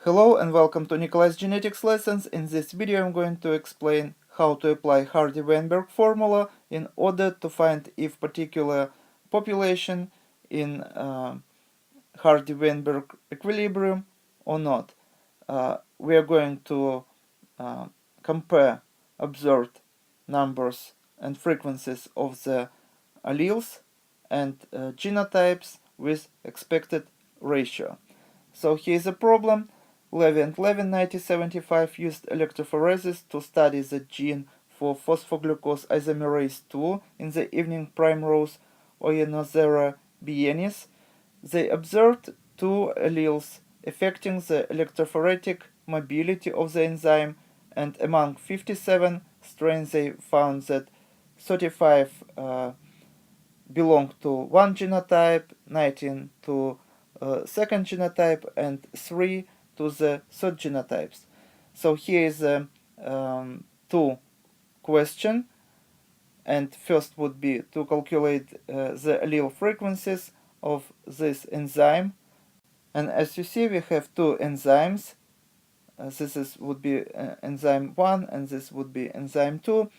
Hello and welcome to Nikolay's genetics lessons. In this video I'm going to explain how to apply Hardy-Weinberg formula in order to find if particular population in Hardy-Weinberg equilibrium or not. We are going to compare observed numbers and frequencies of the alleles and genotypes with expected ratio. So here's a problem. Levy and Levin 1975 used electrophoresis to study the gene for phosphoglucose isomerase 2 in the evening primrose Oenothera biennis. They observed two alleles affecting the electrophoretic mobility of the enzyme, and among 57 strains they found that 35 belong to one genotype, 19 to second genotype, and 3 to the third genotypes. So here is a two question, and first would be to calculate the allele frequencies of this enzyme. And as you see, we have two enzymes. This would be enzyme 1 and this would be enzyme 2.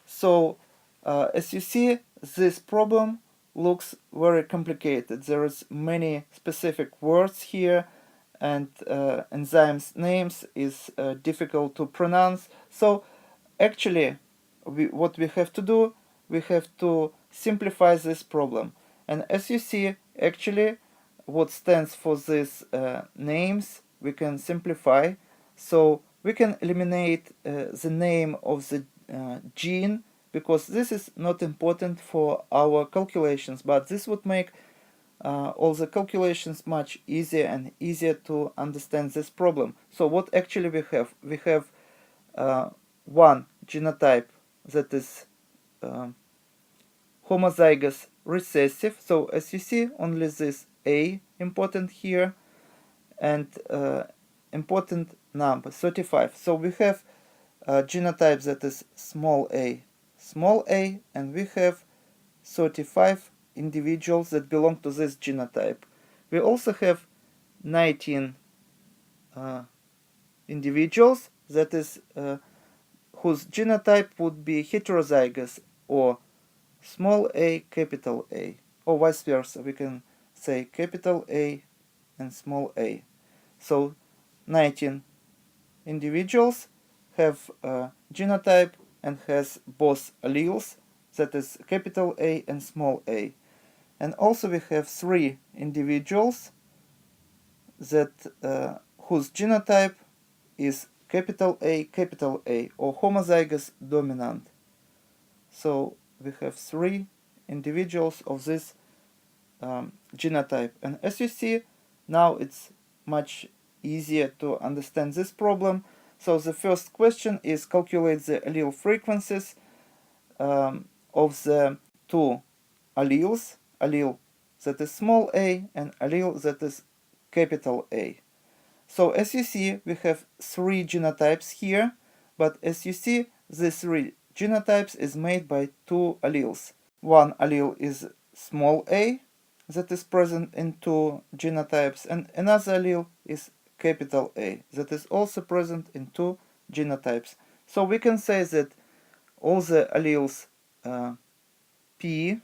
So as you see, this problem looks very complicated. There is many specific words here, and enzymes names is difficult to pronounce. So actually what we have to do, we have to simplify this problem. And as you see, actually what stands for these names we can simplify. So we can eliminate the name of the gene, because this is not important for our calculations, but this would make all the calculations much easier and easier to understand this problem. So what actually we have? We have one genotype that is homozygous recessive. So as you see, only this A important here, and important number 35. So we have a genotype that is small a, and we have 35 individuals that belong to this genotype. We also have 19 individuals that is whose genotype would be heterozygous, or small a, capital A, or vice versa. We can say capital A and small a. So 19 individuals have a genotype and has both alleles, that is capital A and small a. And also we have 3 individuals that whose genotype is capital A, or homozygous dominant. So we have 3 individuals of this genotype. And as you see, now it's much easier to understand this problem. So the first question is calculate the allele frequencies of the two alleles, allele that is small a and allele that is capital A. So as you see, we have 3 genotypes here, but as you see, these 3 genotypes is made by 2 alleles. One allele is small a that is present in 2 genotypes, and another allele is capital A that is also present in 2 genotypes. So we can say that all the alleles P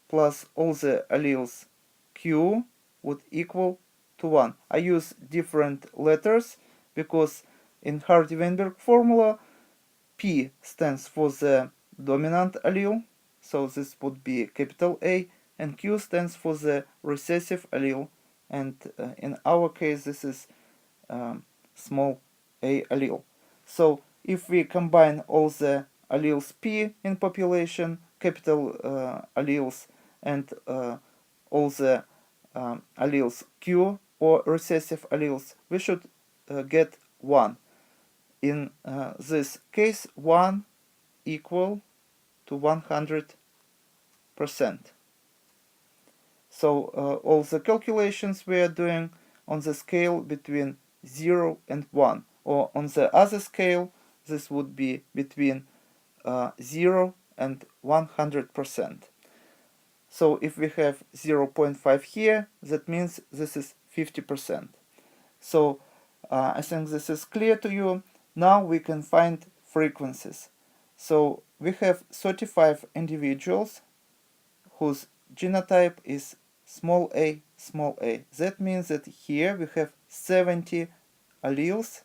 plus all the alleles Q would equal to 1. I use different letters because in Hardy-Weinberg formula P stands for the dominant allele, so this would be capital A, and Q stands for the recessive allele, and in our case this is small a allele. So if we combine all the alleles P in population, capital alleles, and all the alleles Q or recessive alleles, we should get 1. In this case, 1 equal to 100%. So all the calculations we are doing on the scale between 0 and 1, or on the other scale this would be between 0 and 100%. So if we have 0.5 here, that means this is 50%. So I think this is clear to you. Now we can find frequencies. So we have 35 individuals whose genotype is small a, small a. That means that here we have 70 alleles.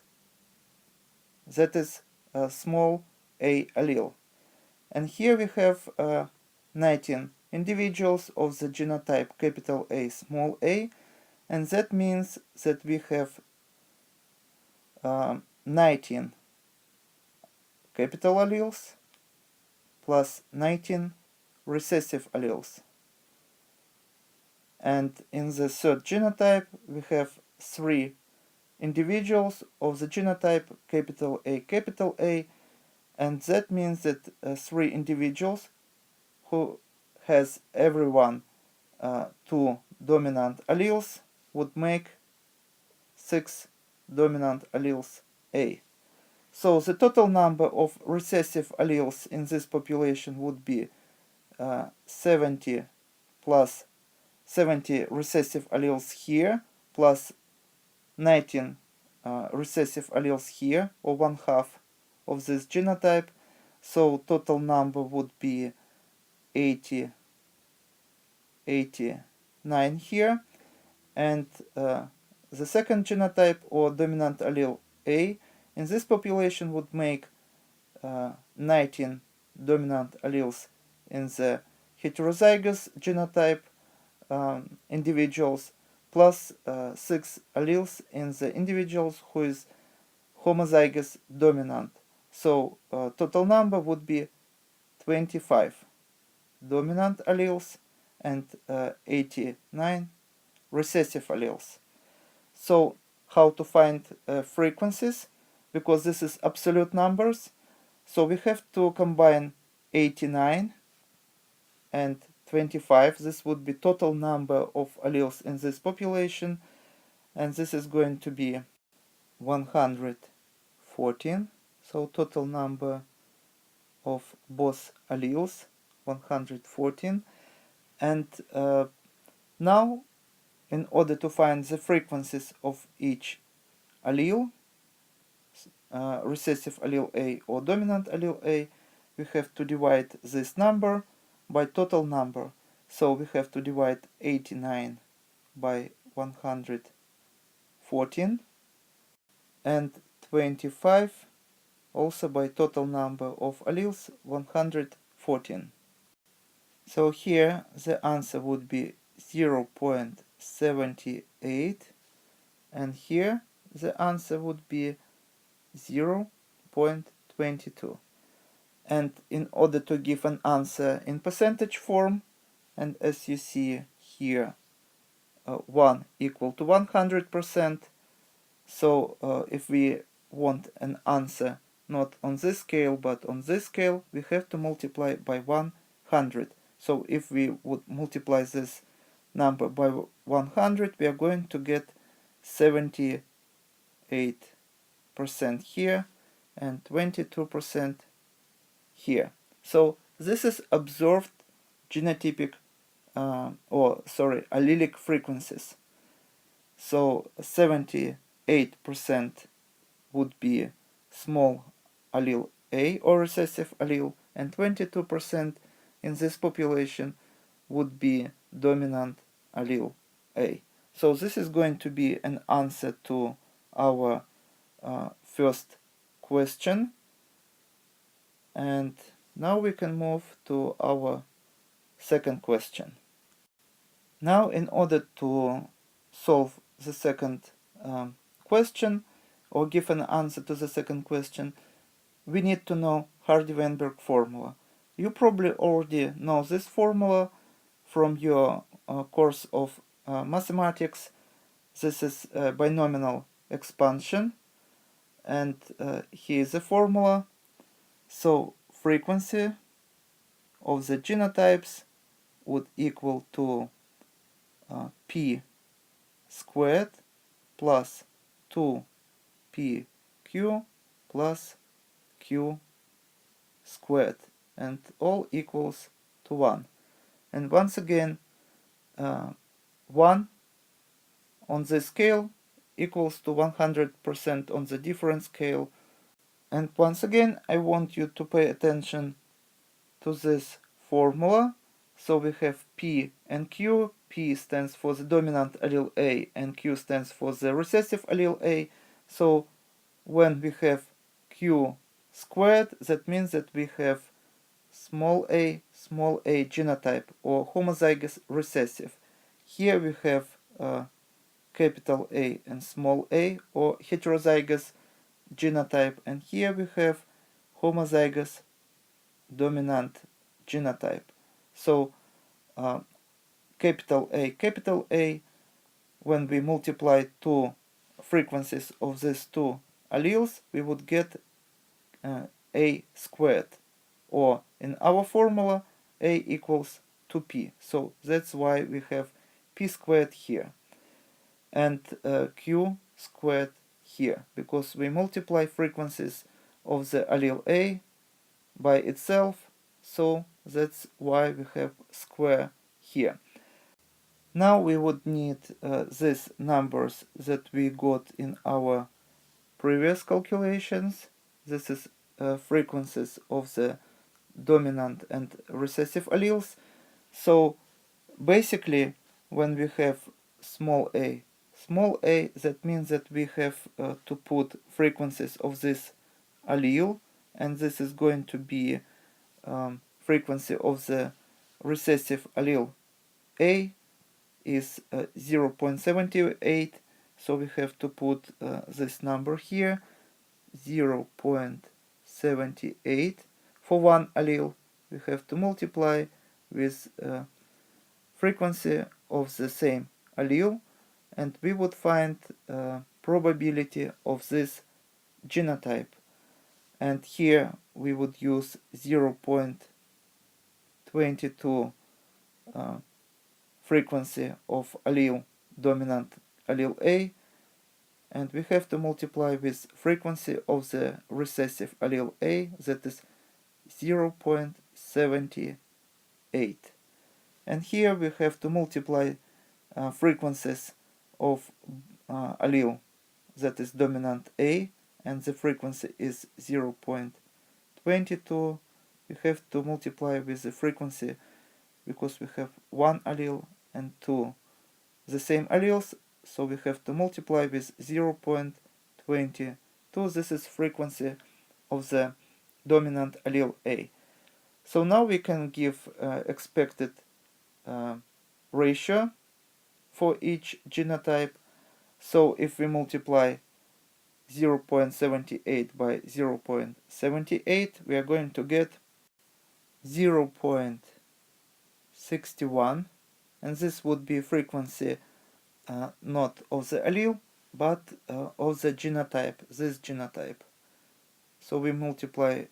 That is small a allele. And here we have 19 individuals of the genotype capital A, small a. And that means that we have 19 capital alleles plus 19 recessive alleles. And in the third genotype, we have 3 individuals of the genotype capital A, and that means that 3 individuals who has everyone 2 dominant alleles would make 6 dominant alleles A. So the total number of recessive alleles in this population would be 70 plus 70 recessive alleles here plus 19 recessive alleles here, or 1/2 of this genotype. So total number would be 89 here. And the second genotype, or dominant allele A, in this population would make 19 dominant alleles in the heterozygous genotype individuals plus 6 alleles in the individuals who is homozygous dominant. So total number would be 25 dominant alleles and 89 recessive alleles. So how to find frequencies? Because this is absolute numbers, so we have to combine 89 and 25. This would be total number of alleles in this population, and this is going to be 114. So total number of both alleles 114. And now, in order to find the frequencies of each allele, recessive allele A or dominant allele A, we have to divide this number by total number. So we have to divide 89 by 114 and 25 also by total number of alleles 114. So here the answer would be 0.78, and here the answer would be 0.22. And in order to give an answer in percentage form, and as you see here, 1 equal to 100%, so if we want an answer not on this scale but on this scale, we have to multiply by 100. So if we would multiply this number by 100, we are going to get 78% here and 22% here. So this is observed genotypic allelic frequencies. So 78% would be small allele A or recessive allele, and 22% in this population would be dominant allele A. So this is going to be an answer to our first question. And now we can move to our second question. Now, in order to solve the second question, or give an answer to the second question, we need to know Hardy-Weinberg formula. You probably already know this formula from your course of mathematics. This is binomial expansion, and here is the formula. So frequency of the genotypes would equal to p squared plus 2pq plus q squared, and all equals to 1. And once again, 1 on this scale equals to 100% on the difference scale. And once again, I want you to pay attention to this formula. So we have P and Q. P stands for the dominant allele A and Q stands for the recessive allele A. So when we have Q squared, that means that we have small a genotype or homozygous recessive. Here we have capital A and small a or heterozygous genotype, and here we have homozygous dominant genotype. So capital A, when we multiply two frequencies of these two alleles, we would get A squared, or in our formula A equals 2p. So that's why we have p squared here and q squared here, because we multiply frequencies of the allele A by itself, so that's why we have square here. Now we would need these numbers that we got in our previous calculations. This is frequencies of the dominant and recessive alleles. So basically, when we have small a, that means that we have to put frequencies of this allele, and this is going to be frequency of the recessive allele A is 0.78, so we have to put this number here, 0.78. For one allele, we have to multiply with frequency of the same allele, and we would find probability of this genotype. And here we would use 0.22 frequency of allele dominant allele A, and we have to multiply with frequency of the recessive allele A, that is 0.78. And here we have to multiply frequencies of allele that is dominant A, and the frequency is 0.22. We have to multiply with the frequency, because we have one allele and two the same alleles, so we have to multiply with 0.22. This is frequency of the dominant allele A. So now we can give expected ratio for each genotype. So if we multiply 0.78 by 0.78, we are going to get 0.61, and this would be frequency not of the allele but of the genotype, this genotype. So we multiply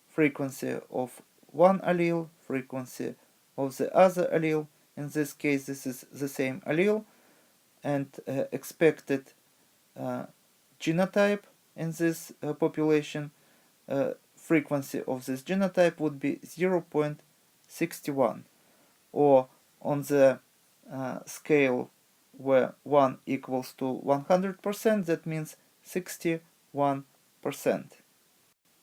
frequency of one allele, frequency of the other allele. In this case, this is the same allele, and expected genotype in this population, frequency of this genotype would be 0.61, or on the scale where 1 equals to 100%, that means 61%.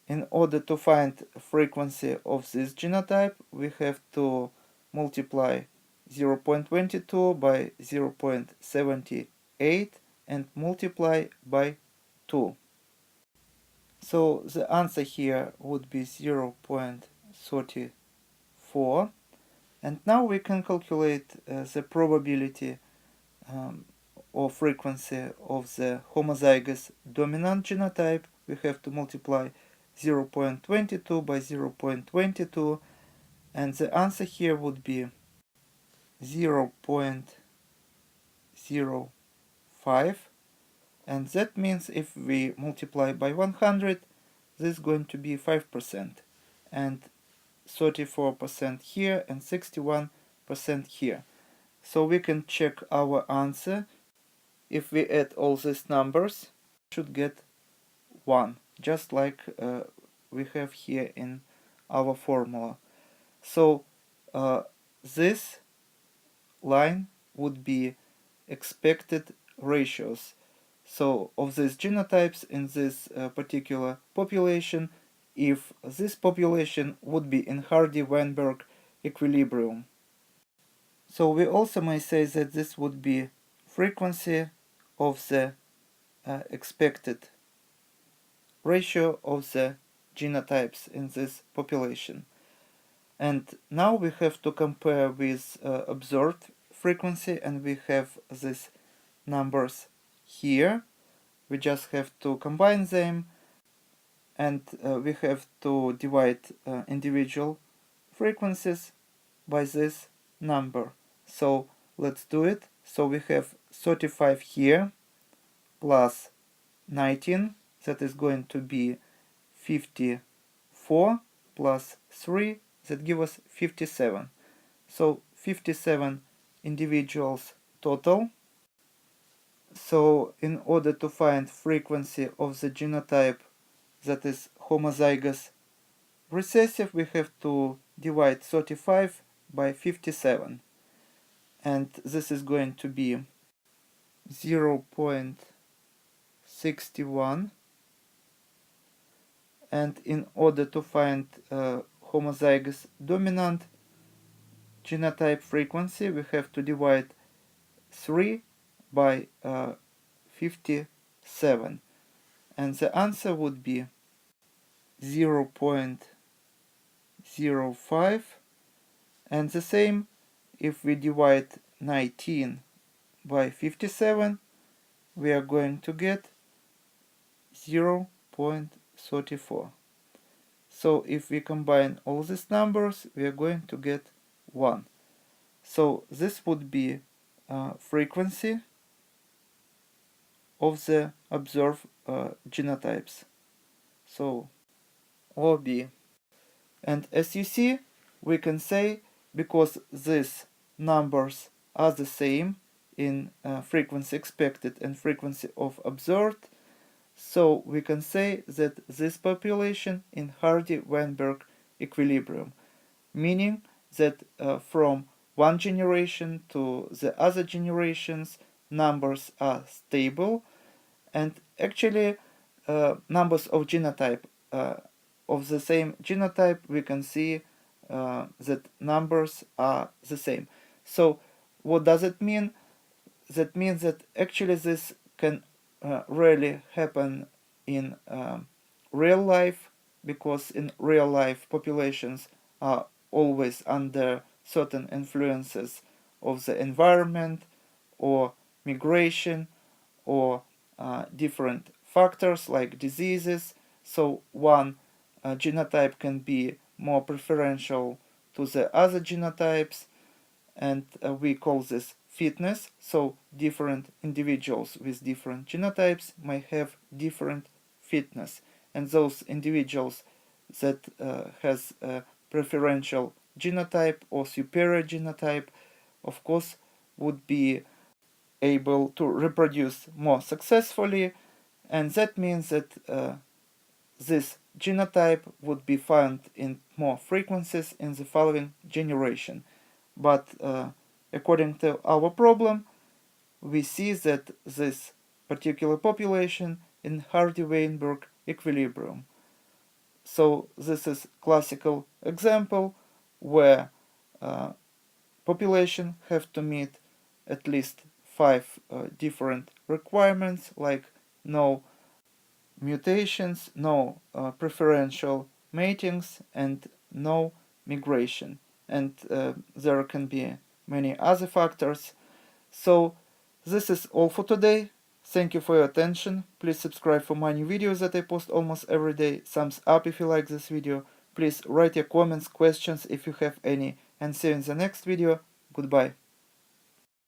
In order to find frequency of this genotype, we have to multiply 0.22 by 0.78 and multiply by 2. So the answer here would be 0.34. And now we can calculate the probability or frequency of the homozygous dominant genotype. We have to multiply 0.22 by 0.22, and the answer here would be 0.05, and that means if we multiply by 100, this is going to be 5%, and 34% here and 61% here. So we can check our answer. If we add all these numbers, we should get 1, just like we have here in our formula. So this line would be expected ratios. so of these genotypes in this particular population, if this population would be in Hardy-Weinberg equilibrium. So we also may say that this would be frequency of the expected ratio of the genotypes in this population. And now we have to compare with observed frequency, and we have these numbers here. We just have to combine them, and we have to divide individual frequencies by this number. So let's do it. So we have 35 here plus 19, that is going to be 54 plus 3, that gives us 57. So 57 individuals total. So in order to find frequency of the genotype that is homozygous recessive, we have to divide 35 by 57. And this is going to be 0.61. And in order to find homozygous dominant genotype frequency, we have to divide 3 by 57. And the answer would be 0.05. And the same if we divide 19 by 57, we are going to get 0.34. So if we combine all these numbers, we are going to get 1. So this would be frequency of the observed genotypes. So OB. And as you see, we can say, because these numbers are the same in frequency expected and frequency of observed, so we can say that this population in Hardy-Weinberg equilibrium, meaning that from one generation to the other generations, numbers are stable, and actually numbers of genotype of the same genotype, we can see that numbers are the same. So what does it mean? That means that actually this can rarely happen in real life, because in real life populations are always under certain influences of the environment or migration or different factors like diseases. So one genotype can be more preferential to the other genotypes, and we call this fitness. So different individuals with different genotypes may have different fitness, and those individuals that has a preferential genotype or superior genotype, of course, would be able to reproduce more successfully, and that means that this genotype would be found in more frequencies in the following generation. But according to our problem, we see that this particular population in Hardy-Weinberg equilibrium. So this is classical example where population have to meet at least 5 different requirements, like no mutations, no preferential matings, and no migration. And there can be many other factors. So this is all for today. Thank you for your attention. Please subscribe for my new videos that I post almost every day. Thumbs up if you like this video. Please write your comments, questions if you have any. And see you in the next video. Goodbye.